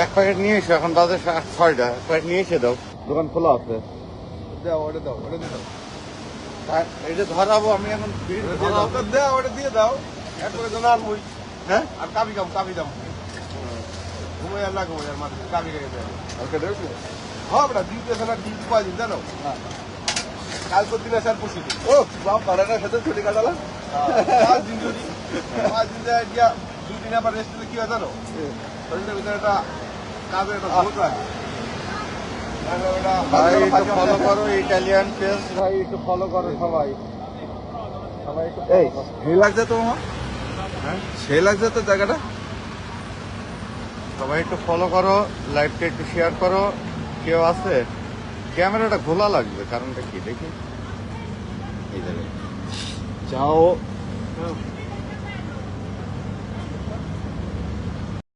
এক প্যাকেট নিয়ে এসো, এখন বাজে 6টা, এক প্যাকেট নিয়ে এসে দাও, দোকান খোলা আছে। আর এটা ধরাবো আমি এখন, দিয়ে দাও এরপরে তো না মুই হ্যাঁ আর কাবি দাম ঘুমাই আর না ঘুমাই আর মাঝে কাবি গেছে হ্যাঁ বেটা দিতেছে না ঠিক পাই দিন জানো কাল তো দিন আসার পরশু দিন ও বাপ পাড়াটার সাথে ছুটি কাটালাম। 5 দিন যদি 5 দিন যায় দিয়া 2 দিন আবার রেস্ট দিলে কি হয় জানো শরীরের ভিতরে একটা কাজের একটা ঝোঁক লাগে ভাই একটু ফলো করো ইটালিয়ান পেজ, ভাই একটু ফলো করো সবাই, সবাই একটু এই সেই লাগছে তো মামা হ্যাঁ সেই লাগছে তো জায়গাটা সবাই একটু ফলো করো, লাইভটা একটু শেয়ার করো। কেউ আছে? ক্যামেরাটা খোলা লাগবে, কারণটা কি দেখি। এই যাবে যাও।